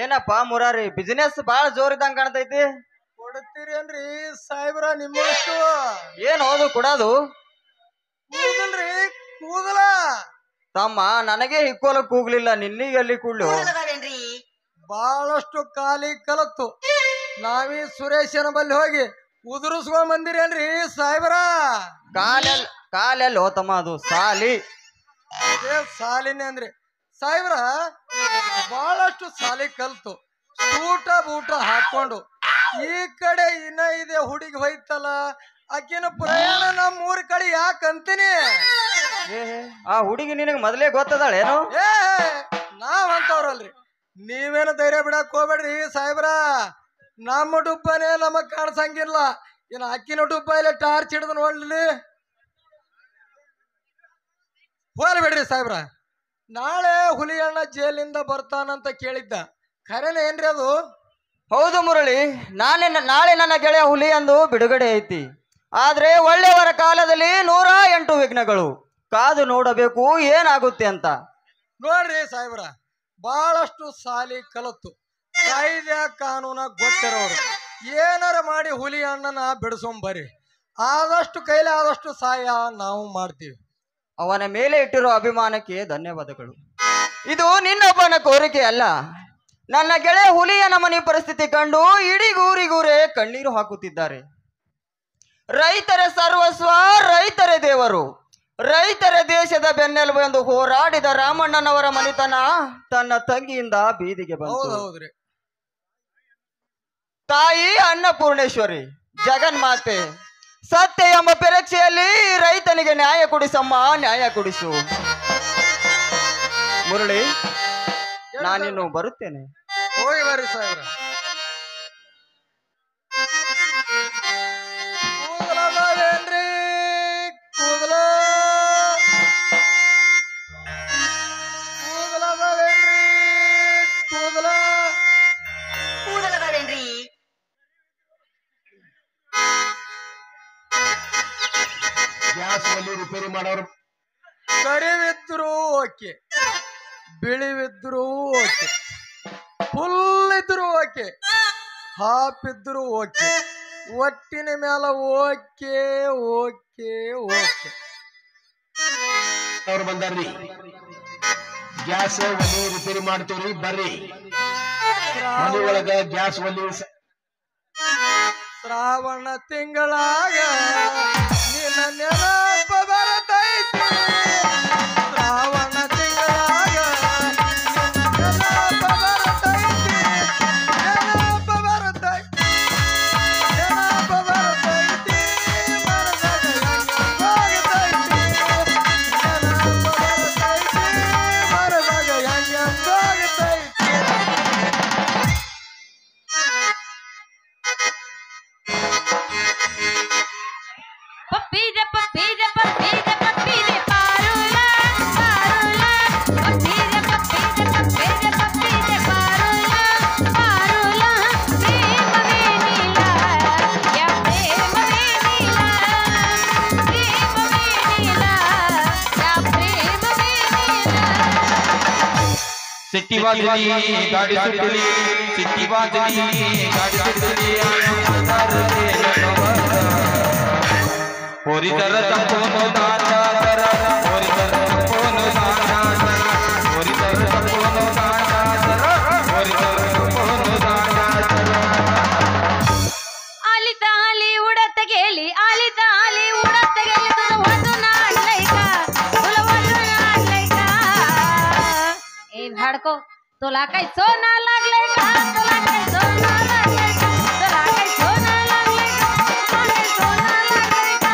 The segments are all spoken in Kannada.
ಏನಪ್ಪಾ ಮುರಾರಿ ಬಿಸಿನೆಸ್ ಬಾಳ ಜೋರ್ ಇದ್ದಂಗ ಕಾಣ್ತೈತಿ. ಕೊಡ್ತೀರೇನ್ರಿ ಸಾಹೇಬ್ರ ನಿಮ್ಮಷ್ಟು? ಏನ್ ಹೌದು ಕೊಡೋದು? ಕೂದಲ್ರಿ ಕೂದಲ ತಮ್ಮ ನನಗೆ ಹಿಕ್ಕೋಲ ಕೂಗ್ಲಿಲ್ಲ, ನಿನ್ನಿಗೆ ಎಲ್ಲಿ ಕೂಡ್ಲು? ಬಹಳಷ್ಟು ಖಾಲಿ ಕಲತ್ತು ನಾವೀ ಸುರೇಶನ ಬಲ್ಲಿ ಹೋಗಿ ಉದುರಿಸ್ಕೊಂಡ್ ಬಂದಿರೇನ್ರಿ ಸಾಹೇಬ್ರ? ಕಾಲೆಲ್ಲ ಹೋತಮ್ಮ, ಅದು ಸಾಲಿ ಸಾಲಿನೇ ಅಂದ್ರಿ ಸಾಹೇಬ್ರ. ಬಹಳಷ್ಟು ಸಾಲಿ ಕಲ್ತು ಸೂಟ ಬೂಟ ಹಾಕೊಂಡು ಈ ಕಡೆ ಇನ್ನ ಇದೆ ಹುಡುಗಿ ಹೋಯ್ತಲ್ಲ, ಆಕಿನ ಪ್ರಯಾಣ ನಮ್ಮೂರ್ ಕಡೆ ಯಾಕಂತೀನಿ. ಆ ಹುಡುಗಿ ನಿನಗೆ ಮೊದಲೇ ಗೊತ್ತದಾಳೇನು? ನಾವಂತವ್ರಲ್ರಿ, ನೀವೇನು ಧೈರ್ಯ ಬಿಡಕ್ ಹೋಗ್ಬೇಡ್ರಿ ಸಾಹೇಬ್ರ. ನಮ್ಮ ಡುಬ್ಬನೇ ನಮಗ್ ಕಾಣಿಸಂಗಿಲ್ಲ, ಇನ್ನು ಅಕ್ಕಿನ ಡುಬ್ಬ ಇಲ್ಲ ಟಾರ್ಚ್ ಹಿಡಿದು ನೋಡ್ಲಿ. ಹೋಲ್ಬೇಡ್ರಿ ಸಾಹೇಬ್ರ. ನಾಳೆ ಹುಲಿಯಣ್ಣ ಜೈಲಿಂದ ಬರ್ತಾನಂತ ಕೇಳಿದ್ದ, ಖರೇನೆ ಏನ್ರಿ ಅದು? ಹೌದು ಮುರಳಿ, ನಾಳೆ ನನ್ನ ಗೆಳೆಯ ಹುಲಿ ಎಂದು ಬಿಡುಗಡೆ ಐತಿ. ಆದ್ರೆ ಒಳ್ಳೆಯವರ ಕಾಲದಲ್ಲಿ 108 ವಿಘ್ನಗಳು. ಕಾದು ನೋಡಬೇಕು ಏನಾಗುತ್ತೆ ಅಂತ. ನೋಡ್ರಿ ಸಾಹೇಬ್ರ, ಬಹಳಷ್ಟು ಸಾಲಿ ಕಲತ್ತು ಕಾಯ್ದೆ ಕಾನೂನ ಗೊತ್ತಿರೋರು ಏನಾರ ಮಾಡಿ ಹುಲಿ ಅಣ್ಣನ ಬಿಡಿಸೋಂಬರಿ. ಆದಷ್ಟು ಕೈಲಿ ಆದಷ್ಟು ಸಹಾಯ ನಾವು ಮಾಡ್ತೀವಿ. ಅವನ ಮೇಲೆ ಇಟ್ಟಿರೋ ಅಭಿಮಾನಕ್ಕೆ ಧನ್ಯವಾದಗಳು. ಇದು ನಿನ್ನೊಬ್ಬನ ಕೋರಿಕೆ ಅಲ್ಲ. ನನ್ನ ಗೆಳೆಯ ಹುಲಿಯ ನಮನಿ ಪರಿಸ್ಥಿತಿ ಕಂಡು ಇಡೀ ಊರಿಗೂರೇ ಕಣ್ಣೀರು ಹಾಕುತ್ತಿದ್ದಾರೆ. ರೈತರ ಸರ್ವಸ್ವ, ರೈತರೇ ದೇವರು, ರೈತರ ದೇಶದ ಬೆನ್ನೆಲುಬು ಎಂದು ಹೋರಾಡಿದ ರಾಮಣ್ಣನವರ ಮನಿತನ ತನ್ನ ತಂಗಿಯಿಂದ ಬೀದಿಗೆ ಬಂತು. ತಾಯಿ ಅನ್ನಪೂರ್ಣೇಶ್ವರಿ, ಜಗನ್ಮಾತೆ, ಸತ್ಯ ಎಂಬ ಪರೀಕ್ಷೆಯಲ್ಲಿ ರೈತನಿಗೆ ನ್ಯಾಯ ಕೊಡಿಸಮ್ಮ, ನ್ಯಾಯ ಕೊಡಿಸು. ಮುರಳಿ, ನಾನಿನ್ನು ಬರುತ್ತೇನೆ. ಹೋಗಿ ಬರ್ರಿ ಸಾಹೇಬ್ರ. ಕೂದಲವೇನ್ರಿ ಕೂದಲ, ಕೂದಲವೇನ್ರಿ ಕೂದಲ, ಕೂದಲವೇನ್ರಿ? ಗ್ಯಾಸ್ ಒಲಿ ರಿಪೇರಿ ಮಾಡೋರು ಕರಿವಿದ್ರು ಓಕೆ, ಬಿಳಿವಿದ್ರು ಓಕೆ, ಫುಲ್ ಇದ್ರು ಓಕೆ, ಹಾಫ್ ಇದ್ರು ಓಕೆ, ಒಟ್ಟಿನ ಮ್ಯಾಲ ಓಕೆ ಓಕೆ ಓಕೆ. ಅವ್ರು ಬಂದಾರ್ರಿ, ಗ್ಯಾಸ್ ಒಲಿ ರಿಪೇರಿ ಮಾಡ್ತೀವ್ರಿ ಬರ್ರಿ. ಮನೆ ಒಳಗ ಗ್ಯಾಸ್ ಒಲಿ ಶ್ರಾವಣ ತಿಂಗಳಾಗ ನಿನ್ನ ನೆನಪ ಬರತೈತಿ, ಶ್ರಾವಣ ತಿಂಗಳಾಗ ನಿನ್ನ ನೆನಪ ಬರತೈತಿ, ನೆನಪ ಬರತೈತಿ, ನೆನಪ ಬರತೈತಿ, ಮನದಾಗ ಹೆಂಗಂದಾಗತೈತಿ, ನೆನಪ ಬರತೈತಿ, ಮನದಾಗ ಹೆಂಗಂದಾಗತೈತಿ. ಪಪ್ಪೀರೆ ಪಪ್ಪೀರೆ ಪಪ್ಪೀರೆ ಪಪ್ಪೀರೆ ಪಾರುಲ ಪಾರುಲ, ಪಪ್ಪೀರೆ ಪಪ್ಪೀರೆ ಪಪ್ಪೀರೆ ಪಪ್ಪೀರೆ ಪಾರುಲ ಪಾರುಲ, ಪ್ರೇಮವೇ ನೀಲ ಯಾ ಪ್ರೇಮವೇ ನೀಲ, ಪ್ರೇಮವೇ ನೀಲ ಯಾ ಪ್ರೇಮವೇ ನೀಲ. ಸಿಟ್ಟಿ ಬಾಜಲಿ ಗಾಡಿ ಸುತ್ತಲಿ, ಸಿಟ್ಟಿ ಬಾಜಲಿ ಗಾಡಿ ಸುತ್ತಲಿ, ಹೋರಿ ತರ ತಪ್ಪೋನು ದಾಂಡಾದರ, ಹೋರಿ ತರ ತಪ್ಪೋನು ದಾಂಡಾದರ, ಹೋರಿ ತರ ತಪ್ಪೋನು ದಾಂಡಾದರ, ಹೋರಿ ತರ ತಪ್ಪೋನು ದಾಂಡಾದರ. ಆಲಿತ ಆಲಿ ಉಡತಗೆಲಿ, ಆಲಿತ ಆಲಿ ಉಡತಗೆಲಿ, ತುಲವದು ನಾಡ್ಲೈಕ, ತುಲವದು ನಾಡ್ಲೈಕ. ए भाड़को तोला कैसो ना लागलैका, तोला कैसो ना लागलैका, तोला कैसो ना लागलैका, तोला कैसो ना लागलैका.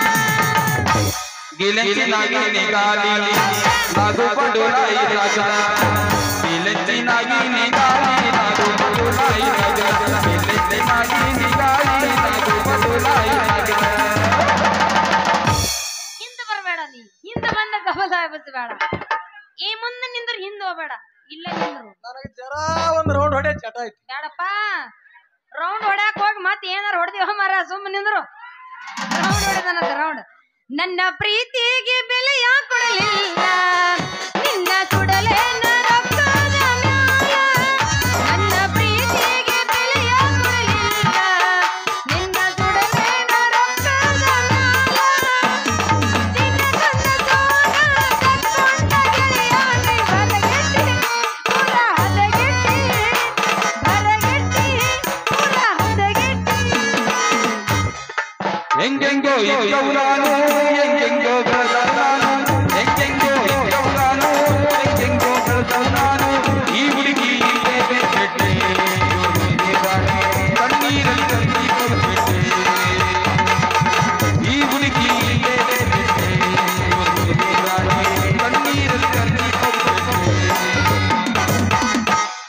गिलंची नागी निकाली लागू पडोलाई राजा, गिलंची नागी निकाली लागू पडोलाई राजा, गिलंची नागी निकाली लागू पडोलाई राजा. ಹಿಂದೆ ಬರಬೇಡ, ನೀ ಹಿಂದೆ ಬಂದ ಗಬಲಾಯ ಬಸಬೇಡ, ಈ ಮುಂದೆ ನಿಂದ್ರು ಹಿಂದೆ ಹೋಗಬೇಡ, ಇಲ್ಲೇ ನಿಂದ್ರು. ನನಗೆ ಜರ ಒಂದ್ ರೌಂಡ್ ಹೊಡೆ ಚಟ ಐತಿ. ಬೇಡಪ್ಪ, ರೌಂಡ್ ಹೊಡ್ಯಾಕ ಹೋಗಿ ಮತ್ತೆ ಏನಾರು ಹೊಡೆದಿವ ಮರ, ಸುಮ್ಮನೆ ನಿಂದ್ರು. Round ಹೊಡೆದನಂತ round. ನನ್ನ ಪ್ರೀತಿಗೆ ಬೆಲೆಯ ಕೊಡಲಿಲ್ಲ, ನಿನ್ನ ಸುಡಲೇನ ರೊಕ್ಕದ ಮ್ಯಾಲ, ನನ್ನ ಪ್ರೀತಿ ಹೆಂಗೆಂಗೋ ಇದ್ದವು ನಾನು ಹೆಂಗೆಂಗೋ ಬೆಳೆದವ ನಾನು ಹೆಂಗೆಂಗೋ ಇದ್ದವು ನಾನು ಹೆಂಗೆಂಗೋ ಬೆಳೆದವ ನಾನು ಈ ಹುಡುಗಿ ಬಿಟ್ಟೆ ಕಣ್ಣೀರಲ್ಲಿ ಕಣ್ಣಿ ಕೊಡ್ಬಿಟ್ಟೆ ಈ ಹುಡುಗಿ ಬಿಟ್ಟೆ ಕಣ್ಣೀರಲ್ಲಿ ಕಣ್ಣಿ ಕೊಡ್ಬಿಟ್ಟೆ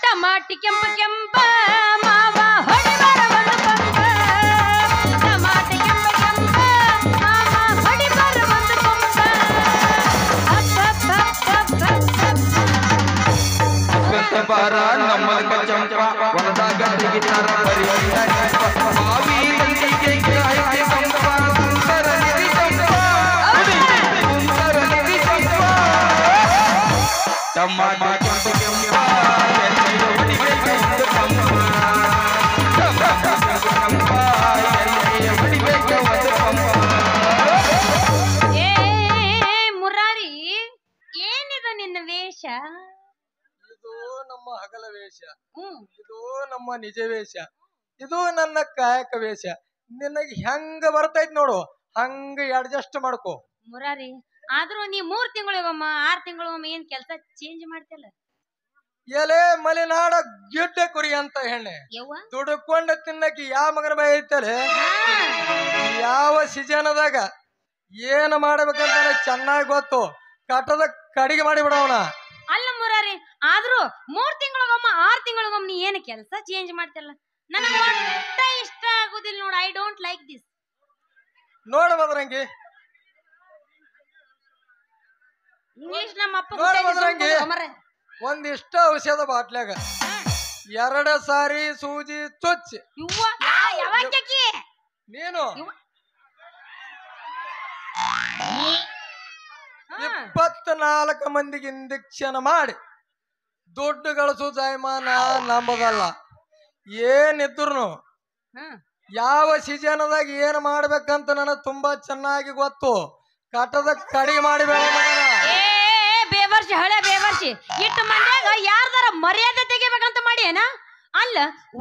ಟಮಾಟಿ ಕೆಂಪ ಕೆಂಪ ಮಾವ ಹೊಡಿಬಾರ ಒಂದು ಪಂಪ ಟಮಾಟಿ ಕೆಂಪ ಕೆಂಪ ಮಾವ ಹೊಡಿಬಾರ ಒಂದು ಪಂಪ ಬಾರ ನಮ್ಮದ ಕಚ್ಚಂಪ ಹೊಲದಾಗ ತೆಗಿತಾರ ಬರಿ ಬಾವಿ ಟಮಾಟ ಕೆಂಪ ಕೆಂಪ ಏ ಮುರಾರಿ ಏನಿದು ನಿನ್ನ ವೇಷ ಇದು ನಮ್ಮ ಹಗಲ ವೇಷ, ಹ್ಮ್ ಇದು ನಮ್ಮ ನಿಜ ವೇಷ, ಇದು ನನ್ನ ಕಾಯಕ ವೇಷ. ನಿನಗೆ ಹೆಂಗ ಬರ್ತೈತಿ ನೋಡು ಹಂಗ ಅಡ್ಜಸ್ಟ್ ಮಾಡ್ಕೋ. ಮುರಾರಿ ಆದ್ರೂ ನೀ 3 ತಿಂಗಳಿಗೊಮ್ಮ 6 ತಿಂಗಳಿಗೊಮ್ಮ ಏನ್ ಕೆಲಸ ಚೇಂಜ್ ಮಾಡ್ತಿಲ್ಲ ಎಲೆ ಮಲೆನಾಡ ಗಿಡ್ಡ ಕುರಿ ಅಂತ ಹೆಣ್ಣೆ ಯವ್ವ ದುಡ್ಕೊಂಡ ತಿನ್ನಕ್ಕೆ ಯಾವ ಮಗನ ಬಾಯಿ ಐತಲೆ ಯಾವ ಸೀಸನದಾಗ ಏನ್ ಮಾಡ್ಬೇಕಂತ ಚೆನ್ನಾಗಿ ಗೊತ್ತು. ಕಟ್ಟದ ಕಡಿಗೆ ಮಾಡಿ ಬಿಡವನ. ಅಲ್ಲ ಮುರಾರಿ ಆದ್ರೂ 3 ತಿಂಗಳಿಗೊಮ್ಮ 6 ತಿಂಗಳಿಗೊಮ್ಮ ನೀ ಏನ್ ಕೆಲಸ ಚೇಂಜ್ ಮಾಡ್ತಿಲ್ಲ ನನಗೆ ಒಟ್ಟ ಇಷ್ಟ ಆಗುದಿಲ್ಲ ನೋಡು. I don't like this. ನೋಡ ಬದ್ರಂಗಿ ಇಂಗ್ಲಿಷ್ ನಮ್ಮ ಅಪ್ಪ ನೋಡ್ ಬದ್ರಂಗಿ. ಮರೆ ಒಂದಿಷ್ಟ ಔಷಧ ಬಾಟ್ಲ್ಯಾಗ 2 ಸಾರಿ ಸೂಜಿ ಚುಚ್ಚಿ ಯುವ್ವ ಯಾವಾಕಿ ನೀನು ಯುವ್ವ 24 ಮಂದಿಗೆ ಇಂಜೆಕ್ಷನ್ ಮಾಡಿ ದುಡ್ಡು ಗಳಿಸೋ ಜಾಯಮಾನ ನಂಬದಲ್ಲ. ಏನಿದ್ರು ಯಾವ ಸೀಸನದಾಗ ಏನ್ ಮಾಡ್ಬೇಕಂತ ನನಗೆ ತುಂಬಾ ಚೆನ್ನಾಗಿ ಗೊತ್ತು. ಕಟ್ಟದ ಕಡಿಗೆ ಮಾಡಿಬೇಡ ಏ ಬೇವರ್ಸಿ ಹಳೆ ಬೇವರ್ಸಿ ಇಟ್ಟು ಮಂಡ್ಯಾಗ ಯಾರ್ದಾರ ಮರ್ಯಾದೆ ತೆಗಿಬೇಕಂತ ಮಾಡಿ ಏನ ಅಲ್ಲ.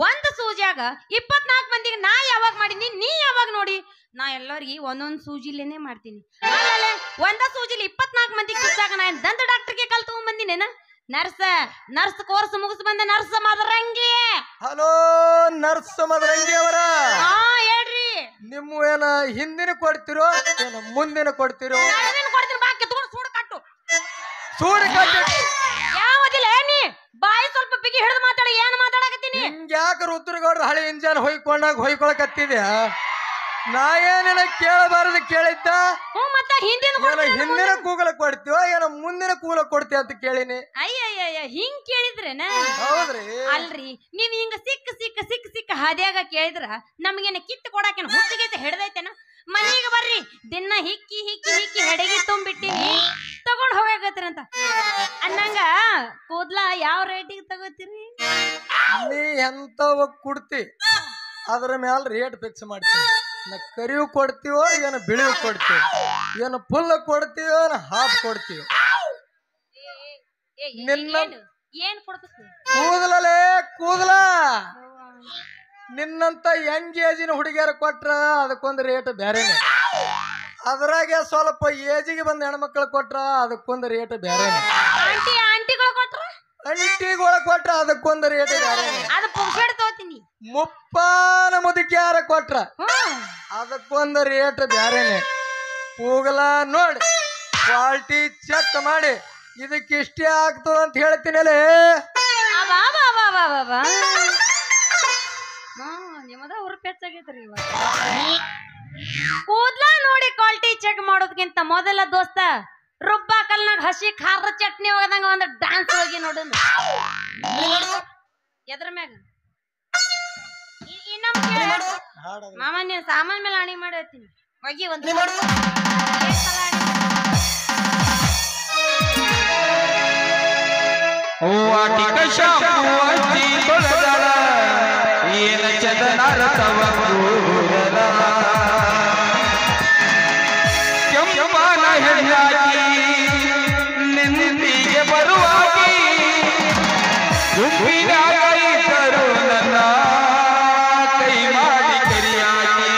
ಒಂದ್ ಸೂಜಿಯಾಗ 24 ಮಂದಿಗೆ ನಾ ಯಾವಾಗ ಮಾಡೀನಿ ನೀ ಯಾವಾಗ ನೋಡಿ. ನಾ ಎಲ್ಲರಿಗೆ ಒಂದೊಂದ್ ಸೂಜಿಲೇನೆ ಮಾಡ್ತೀನಿ. ಅಲ್ಲೇ ಒಂದ ಸೂಜಿಲಿ 24 ಮಂದಿಗೆ ಚುಚ್ಚಾಗ ನಾ ದಂತ ಡಾಕ್ಟರ್ಗೆ ಕಲ್ ತಗೊಂಡ್ಬಂದಿನೇನ. ನರ್ಸ್ ಕೋರ್ಸ್ ಮುಗಿಸ್ ಬಂದ ನರ್ಸ್ ಮದರಂಗಿ. ಹಲೋ ನರ್ಸ್ ಮದರಂಗಿ ಅವರ, ಹೇಳ್ರಿ ನಿಮ್ಮ ಏನ ಹಿಂದಿನ ಕೊಡ್ತಿರೋ ಏನ ಮುಂದಿನ ಕೊಡ್ತಿರೋ? ಕೊಡ್ತೀನಿ ಬಾ ಕಿತ್ಕೊಂಡು ಸೂಡು ಕಟ್ಟು. ಸೂಡಿ ಕಟ್ಟಿ ಯಾವದಿಲ್ಲ ನೀ ಬಾಯಿ ಸ್ವಲ್ಪ ಬಿಗಿ ಹಿಡಿದು ಮಾತಾಡಿ. ಏನ್ ಮಾತಾಡಕತ್ತೀನಿ? ಯಾಕ ರುದ್ರಗೌಡ್ರ ಹಳೆ ಇಂಜನ್ ಹೊಯ್ಕೊಳಕತ್ತಿದ್ಯಾ? ನಾ ಏನೇನ ಕೇಳಬಾರದು ಕೇಳಿದ್ದ. ಮತ್ತ ಹಿಂದಿನ ಕೂಗಲ ಕೊಡ್ತೀವ ಏನ ಮುಂದಿನ ಕೂಗಲ ಕೊಡ್ತೀವ ಅಂತ ಕೇಳಿನಿ. ಅಯ್ಯಯ್ಯ ಹಿಂಗ್ ಕೇಳಿದ್ರೇನ? ಹೌದ್ರಿ. ಅಲ್ರಿ ನೀವ್ ಹಿಂಗ ಸಿಕ್ಕ ಹಾದ್ಯಾಗ ಕೇಳಿದ್ರ ನಮ್ಗೇನ ಕಿತ್ತು ಕೊಡಾಕೇನ ಹುಟ್ಟಿಗೆ ಹಿಡ್ದೈತೇನ? ಮನೆಗೆ ಬರ್ರಿ ದಿನ ಹಿಕ್ಕಿ ಹೆಡಗಿ ತುಂಬಿಟ್ಟಿನಿ ತಗೊಂಡ್ ಹೋಗಾಕತ್ತೀರಂತ ಅನ್ನಂಗ ಕೂದ್ಲ ಯಾವ ರೇಟಿಗೆ ತಗೋತೀರಿ? ನೀ ಎಂತವ ಕುಡ್ತಿ ಅದ್ರ ಮ್ಯಾಲ ರೇಟ್ ಫಿಕ್ಸ್ ಮಾಡ್ತೀನಿ. ನಾ ಕರಿವು ಕೊಡ್ತೀವೋ ಏನು ಬಿಳಿವು ಕೊಡ್ತೀವಿ, ಏನು ಫುಲ್ ಕೊಡ್ತೀವೋ ಏನು ಹಾಫ್ ಕೊಡ್ತೀವಿ. ನಿನ್ನ ಏನ್ ಕೊಡ್ತೀವಿ? ಕೂದಲೇ ಕೂದಲ ನಿನ್ನಂತ ಯಂಗ್ ಏಜಿನ ಹುಡುಗಿಯರ ಕೊಟ್ರ ಅದಕ್ಕೊಂದು ರೇಟ್ ಬೇರೆನೆ. ಅದ್ರಾಗೆ ಸ್ವಲ್ಪ ಏಜಿಗೆ ಬಂದ ಹೆಣ್ಮಕ್ಳು ಕೊಟ್ರ ಅದಕ್ಕೊಂದು ರೇಟ್ ಬೇರೆನೆ. ಆಂಟಿಗಳು ಕೊಟ್ರ ಅಂಟಿಗಳ ಕೊಟ್ರ ಅದಕ್ಕೊಂದು ರೇಟ್ ಬೇರೆನೆ. ಅದು ಪುಕ್ಷಡ್ ತಗೋತೀನಿ. ಮುಪ್ಪಾನ ಮುದುಕಿಯಾರ ಕೊಟ್ರ ಅದಕ್ಕೊಂದು ರೇಟ್ ಬ್ಯಾರೇನೆ. ಕೂಗಲ ನೋಡಿ ಕ್ವಾಲಿಟಿ ಚೆಕ್ ಮಾಡಿ ಇದಕ್ಕೆ ಇಷ್ಟೇ ಆಗ್ತದ ಅಂತ ಹೇಳ್ತೀನಲ್ಲೇ. ನಿಮ್ಮದ ಉರುಪೆಚ್ಚಾಗೈತ್ರಿ ಇವಾಗ. ಕೂದ್ಲ ನೋಡಿ ಕ್ವಾಲಿಟಿ ಚೆಕ್ ಮಾಡೋದಕ್ಕಿಂತ ಮೊದಲ ದೋಸ್ತ ರುಬ್ಬಾ ಕಲ್ನಾಗ ಹಸಿ ಖಾರ ಚಟ್ನಿ ಹೋಗದಂಗ ಒಂದು ಡಾನ್ಸ್ ಹೋಗಿ ನೋಡು. ಎದ್ರ ಮ್ಯಾಗ ಮಾಮ ನೀನ್ ಸಾಮಾನ್ ಮೇಲೆ ಅಣಿ ಮಾಡಿ ಹೇಳ್ತೀನಿ ಹೋಗಿ ಒಂದು ವಾಟಿಕ ಶಾಂಪು ಹಚ್ಚಿ ತೊಳೆದಳ ಏನ ಚದನಾರ ತವ ಕೂದಲ ಕೆಂಪನ ಹೆಣ್ಣಾಗಿ ನಿಂದಿಗೆ ಬರುವಾಗಿ ಗುಂಪಿನಾಗ ಇದ್ದರು ನನ್ನ ಕೈ ಮಾಡಿ ಕರಿಯಾಗಿ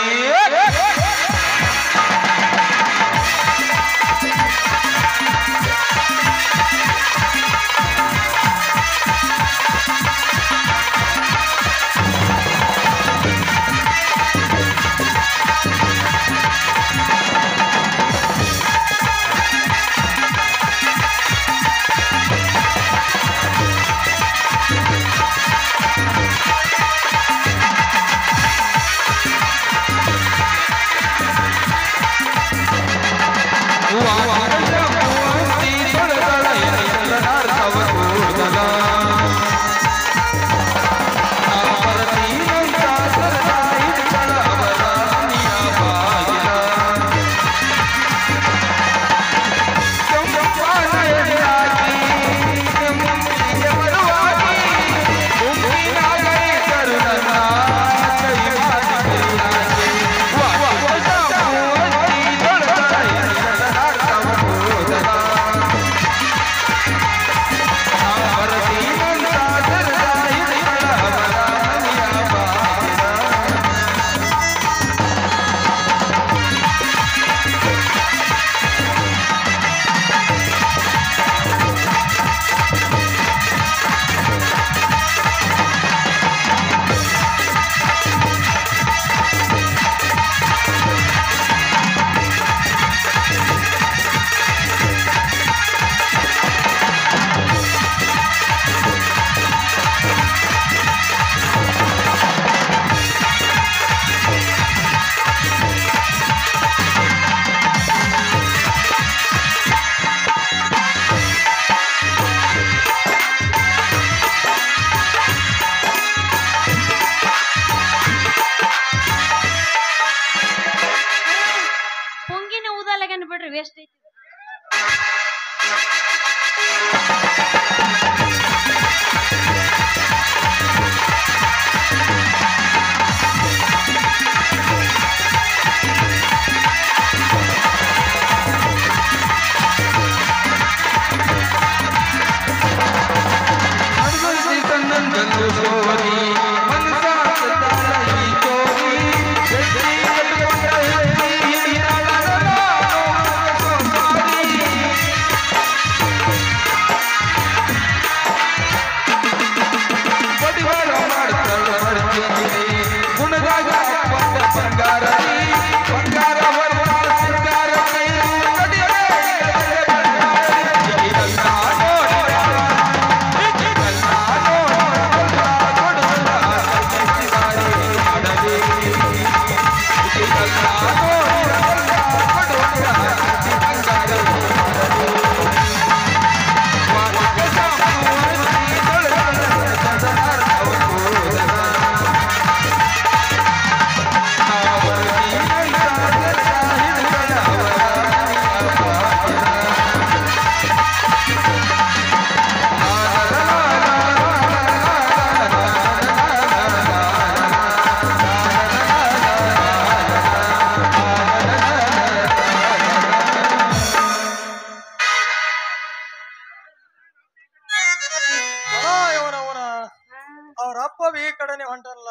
ಅವ್ರ ಅಪ್ಪ ಈ ಕಡೆನೆ ಹೊಂಟಲ್ಲ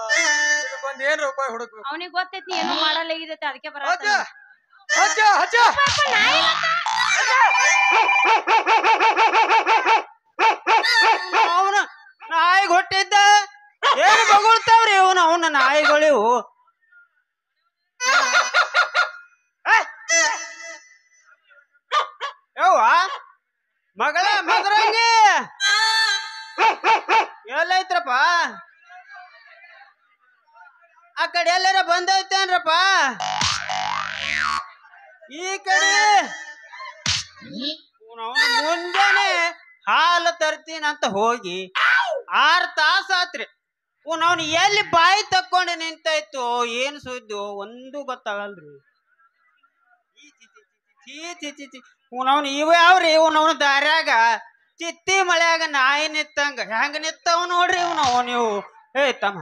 ಇದಕ್ಕೊಂದ್ ಏನ್ ರೂಪಾಯಿ ಹುಡುಕ್ಬೇಕು ಅವನಿಗೆ ಗೊತ್ತೈತಿ ಏನು ಮಾಡಲಾಗಿದೈತಿ ಅದಕ್ಕೆ ಬರ ಅಜ್ಜ ಅಜ್ಜ ಅಜ್ಜ ಅವನ ನಾಯಿಗೆ ಹೊಟ್ಟಿದ್ದ ಏನು ಬಗುಳ್ತಾವ್ರಿ ಅವನ ನಾಯಿಗಳಿವು ಯವ್ವ ಮಗಳ ಮದರಂಗಿ ಎಲ್ಲೈತ್ರಪ್ಪ ಆ ಕಡೆ ಎಲ್ಲಾರ ಬಂದೈತೇನ್ರಪ್ಪ ಈ ಕಡೆ ಮುಂಜಾನೆ ಹಾಲು ತರ್ತೀನಂತ ಹೋಗಿ 6 ತಾಸು ಆತ್ರಿ ಅವ್ನು ಎಲ್ಲಿ ಬಾಯಿ ತಕ್ಕೊಂಡು ನಿಂತಾಯ್ತು ಏನ್ ಸುದ್ದಿ ಒಂದು ಗೊತ್ತಾಗಲ್ರಿ ಅವ್ನು ಇವ ಯಾವ್ರಿ ಅವ್ನ ದಾರ್ಯಾಗ ಚಿತ್ತಿ ಮಳ್ಯಾಗ ನಾಯಿ ನಿತ್ತಂಗ ಹೆಂಗ ನಿತ್ತವ್ ನೋಡ್ರಿ ನೀವು ಏ ತಮ್ಮ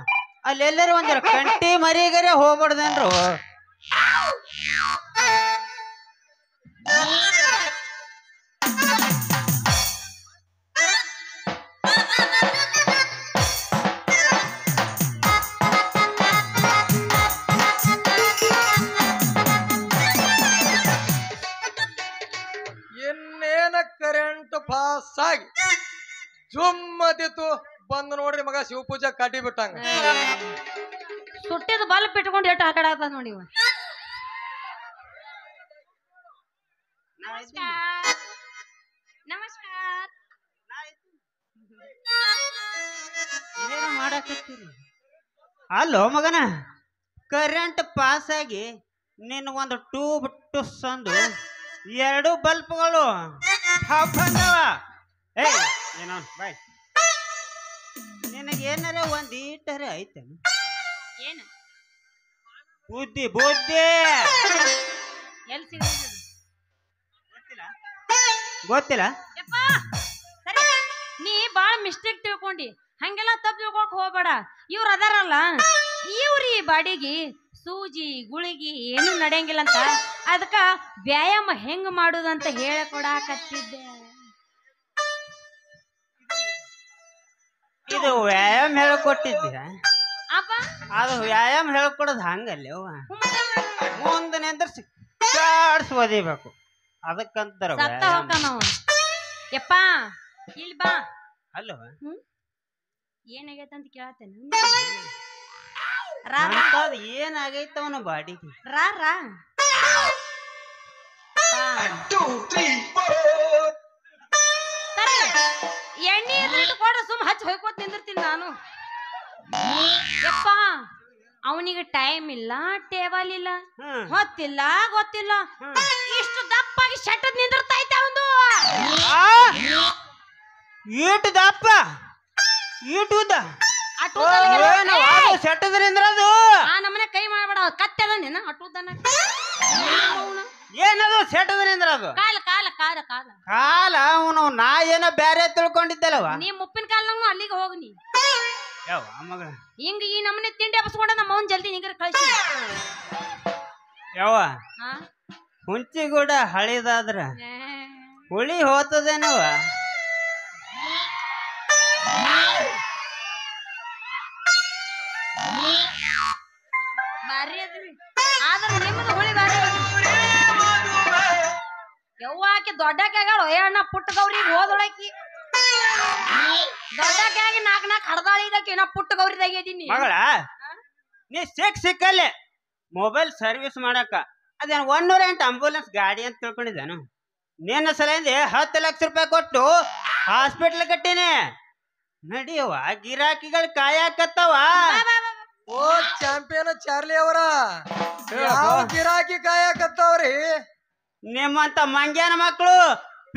ಅಲ್ಲೆಲ್ಲರೂ ಒಂದರ ಕಂಟಿ ಮರಿಗರೆ ಹೋಗ್ಬಾರ್ದೇನ್ರು ಇನ್ನೇನ ಕರೆಂಟ್ ಪಾಸ್ ಆಗಿ ಜುಮ್ಮದಿತ್ತು ಬಂದು ನೋಡ್ರಿ ಮಗ ಶಿವಪೂಜಾ ಕಾಟಿ ಬಿಟ್ಟಂಗ ಸುಟ್ಟಿದ ಬಲ್ಪ್ ಇಟ್ಕೊಂಡು ಎಷ್ಟು ಹಾಕಡಾಗ್ತದ ನೋಡಿ ಇವ ನಮಸ್ಕಾರ ಏನು ಮಾಡಕತ್ತೀರಿ ಅಲ್ಲೋ ಮಗನ ಕರೆಂಟ್ ಪಾಸ್ ಆಗಿ ನಿನ್ನ ಒಂದು ಟ್ಯೂಬ್ ಟುಸ್ಸಂದು 2 ಬಲ್ಪ್ಗಳು ಬಂದವ ಏ ಏನೋ ಬಾಯ್ ನಿನಗೇನಾರ ಒಂದು ಈಟರ ಐತೇನು ಏನು ಬುದ್ಧಿ ಬುದ್ಧಿ ಎಲ್ಲಿ ಸಿಗುತ್ತೆ ಗೊತ್ತಿಲ್ಲ ಯಪ್ಪ ಸರಿ ನೀ ಬಾಳ ಮಿಸ್ಟೇಕ್ ತಿಳ್ಕೊಂಡಿ ಹಂಗೆಲ್ಲ ತಪ್ಪು ತಿಳ್ಕೊಳಕ್ ಹೋಗ್ಬೇಡ ಇವ್ರು ಅದಾರಲ್ಲ ಇವ್ರಿ ಬಾಡಿಗೆ ಸೂಜಿ ಗುಳಿಗಿ ಏನು ನಡೆಯಂಗಿಲ್ಲ ಅಂತ ಅದಕ್ಕ ವ್ಯಾಯಾಮ ಹೆಂಗ್ ಮಾಡುದಂತ ಹೇಳ್ಕೊಡಾಕತ್ತಿದ್ದೆ ಇದು ವ್ಯಾಯಾಮ ಹೇಳ್ಕೊಟ್ಟಿದ್ದೀರ ಅಪ್ಪ ಅದು ವ್ಯಾಯಾಮ ಹೇಳ್ಕೊಡೋದು ಹಂಗಲ್ಲ ಮುಂದೆ ನಿಂದ್ರಿಸಿ ಚಾಡ್ಸ್ ಓದಿಬೇಕು ಅದಕ್ಕಂತಾರ ಸತ್ತ ಹೋಗ ನಾವು ಯಪ್ಪ ಇಲ್ಲಿ ಬಾ ಅಲ್ವ ಏನಾಗೈತೆ ಅಂತ ಕೇಳತ್ತೇನೆ ಅಂತದ್ ಏನಾಗೈತ ಅವನ ಬಾಡಿಗೆ ರಾ ರಾ ಎಣ್ಣೆ ಕೊಡ್ರ ಸುಮ್ ಹಚ್ಚಿ ಹೊಯ್ಕೋತ್ ನಿಂದಿರ್ತೀನಿ ನಾನು ಯಪ್ಪ ಅವನಿಗೆ ಟೈಮ್ ಇಲ್ಲ ಟೇಬಲ್ ಇಲ್ಲ ಹೊತ್ತಿಲ್ಲ ಗೊತ್ತಿಲ್ಲ ಇಷ್ಟು ದಪ್ಪಾಗಿ ಶೆಟ್ಟದ್ ನಿಂದಿರ್ತೈತೆ ಅವಂದು ಈಟು ದಪ್ಪ ಈಟುದ ಸೆಟ್ಟದ್ರಿಂದ ಅದು ಆ ನಮ್ಮನೆ ಕೈ ಮಾಡಬೇಡ ಕತ್ತೆದ ನೀನ ಅಟ್ಟುದನ ಏನದು ಸೆಟ್ಟದ್ರಿಂದ ಅದು ಕಾಲ ಕಾಲ ಕಾಲ ಕಾಲ ಕಾಲ ಅವನು ನಾ ಏನೋ ಬ್ಯಾರೆ ತಿಳ್ಕೊಂಡಿದ್ದಲ್ಲವ ನೀ ಮುಪ್ಪಿನ ಕಾಲ ಅಲ್ಲಿಗೆ ಹೋಗಿ ನೀ ಯಾವ ಮಗ ಹಿಂಗ ಈ ನಮ್ಮನೆ ತಿಂಡಿ ಹಬ್ಸ್ಕೊಂಡ ನಮ್ಮ ಅವ್ನ್ ಜಲ್ದಿ ನಿಂಗರ ಕಳಿಸಿ ಯಾವ ಹುಂಚಿಗೂಡ ಹಳಿದಾದ್ರ ಹುಳಿ ಹೋತದೇನವ ಬಾರಿ ಅದ್ರಿ ಆದ್ರ ನಿಮ್ಮದು ಹುಳಿ ಬಾರಿ ಯವ್ವಾಕಿ ದೊಡ್ಡಕ್ಕೆ ಆಗಾಳ ಅಣ್ಣ ಪುಟ್ಟ ಗೌರಿಗೆ ಹೋದೊಳಕಿ ದೊಡ್ಡಕ್ಕೆ ಆಗಿ ನಾಲ್ಕು ಹಡ್ದಾಳಿ ಇದಕ್ಕೆ ನಾ ಪುಟ್ಟ ಗೌರಿದಾಗ ಇದೀನಿ ಮಗಳ ನೀ ಸಿಕ್ಕಲ್ಲೇ ಮೊಬೈಲ್ ಸರ್ವಿಸ್ ಮಾಡಕ ಅದೇನು 108 ಆಂಬುಲೆನ್ಸ್ ಗಾಡಿ ಅಂತ ತಿಳ್ಕೊಂಡಿದ್ದಾನು. ನಿನ್ನ ಸಲಿಂದ 10 ಲಕ್ಷ ರೂಪಾಯಿ ಕೊಟ್ಟು ಹಾಸ್ಪಿಟ್ಲ್ ಕಟ್ಟಿನಿ. ನಡಿಯವ ಗಿರಾಕಿಗಳು ಕಾಯಕತ್ತವ. ಓ ಚಾಂಪಿಯನ್ ಚಾರ್ಲಿ ಅವರ ಯಾವ ಗಿರಾಕಿ ಕಾಯಕತ್ತವ್ರಿ? ನಿಮ್ಮಂತ ಮಂಗ್ಯಾನ ಮಕ್ಕಳು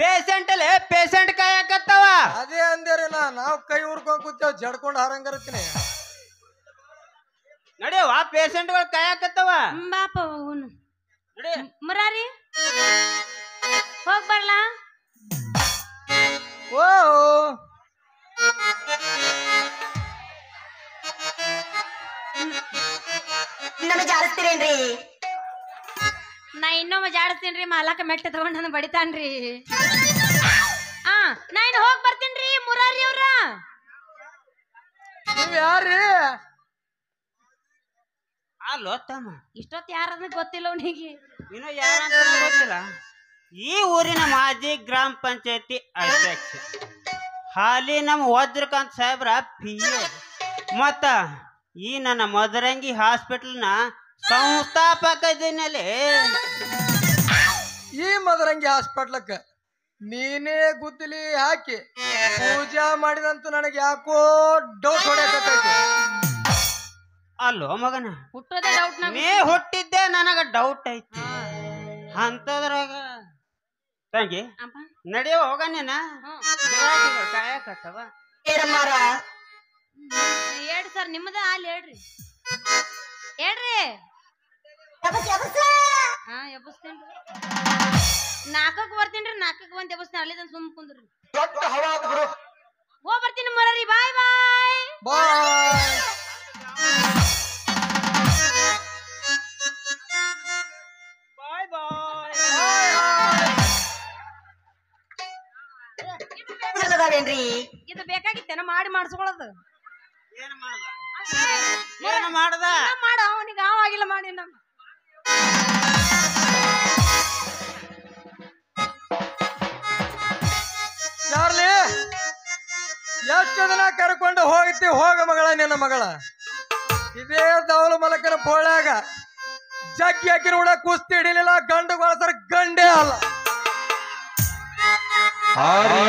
ಪೇಷಂಟ್ ಅಲ್ಲೇ ಪೇಷಂಟ್ ಕಾಯಕತ್ತವ. ಅದೇ ಅಂದೇರಿ ನಾವು ಕೈ ಉರ್ಕೊಂಡ್ ಕೂತೇವ್ ಜಡ್ಕೊಂಡ್ ಹಾರಂಗರತ್ತೀನಿ. ನಡಿಯವ ಪೇಷಂಟ್ಗಳು ಕಾಯಕತ್ತವ. ಬಾಪ ನಡಿ. ಮುರಾರಿ ಹೋಗ್ ಬರ್ಲಾ? ಓ ನಾ ಇನ್ನೊಮ್ಮೆ ಜಾಡಿಸ್ತೀನ್ರಿ, ಮಾಲಕ ಮೆಟ್ಟ ತಗೊಂಡ್ ನನ್ನ ಬಡಿತಾನ್ರಿ. ನಾ ಇನ್ನು ಹೋಗ್ ಬರ್ತೀನ್ರಿ ಮುರಾರಿ ಅವ್ರ. ನೀವ್ ಯಾರ್ರಿ? ಅಲ್ಲೋ ತಮ್ಮ, ಇಷ್ಟೊತ್ತು ಯಾರಂದ್ರೆ ಗೊತ್ತಿಲ್ಲ ಅವನಿಗೆ. ಇನ್ನು ಯಾರಂತ ಗೊತ್ತಿಲ್ಲ. ಈ ಊರಿನ ಮಾಜಿ ಗ್ರಾಮ ಪಂಚಾಯತಿ ಅಧ್ಯಕ್ಷ, ಹಾಲಿ ನಮ್ಮ ವಜ್ರಕಾಂತ್ ಸಾಹೇಬ್ರ PA, ಮತ್ತ ಈ ನನ್ನ ಮದರಂಗಿ ಹಾಸ್ಪಿಟಲ್ನ ಸಂಸ್ಥಾಪಕ ಇದ್ದೀನಲ್ಲಿ. ಈ ಮದರಂಗಿ ಹಾಸ್ಪಿಟ್ಲಕ್ಕ ನೀನೇ ಗುದ್ದಲಿ ಹಾಕಿ ಪೂಜಾ ಮಾಡಿದಂತ ನನಗೆ ಯಾಕೋ ಡೌಟ್ ಹೊಡೆಯಕತ್ತೈತಿ. ಅಲ್ಲೋ ಮಗನ, ಹುಟ್ಟೋದೇ ಡೌಟ್ ನೀ ಹುಟ್ಟಿದ್ದೆ ನನಗ ಡೌಟ್ ಐತಿ. ಅಂತದ್ರಾಗ ತಂಗಿ ನಡೆಯೋ ಹೋಗ ನೀನ ಕಾಯಕತ್ತವ. ಹೇಳ್ರಿ ಸರ್, ನಿಮ್ಮದ ಅಲ್ಲಿ ಹೇಳ್ರಿ. ಹೇಳ್ರಿ. ಎಬ್ಬಸ್ತೇನ್ರಿ, 4ಕ್ಕೆ ಬರ್ತೀನ್ರಿ. 4ಕ್ಕೆ ಬಂದ್ ಎಬ್ಬಸ್ತೇನೆ. ಅಲ್ಲಿಂದ ಸುಮ್ ಕುಂದ್ರಿ. ಹೋಗ್ ಬರ್ತೀನಿ ಮುರಾರಿ. ಬಾಯ್ ಬಾಯ್ ಬಾಯ್. ಇದು ಬೇಕಾಗಿತ್ತೇನ ಮಾಡಿ ಮಾಡಿಸ್ಕೊಳ್ಳೋದು? ಏನು ಮಾಡ್ದ ಮಾಡ, ಅವನಿಗೆ ಆಗಿಲ್ಲ ಮಾಡಿ ನಮ್ಮ. ಚಾರ್ಲಿ, ಎಷ್ಟು ದಿನ ಕರ್ಕೊಂಡು ಹೋಗ್ತಿ ಹೋಗ ಮಗಳ, ನಿನ್ನ ಮಗಳ ಇದೇ ದೌಲ ಮಲಕನ ಬೋಳ್ಯಾಗ ಜಗ್ಗಿ ಹಾಕಿ ಕೂಡ ಕುಸ್ತಿ ಹಿಡಿಲಿಲ್ಲ. ಗಂಡು ಬಳಸರ್ ಗಂಡೇ ಅಲ್ಲ. ಹಾರಿ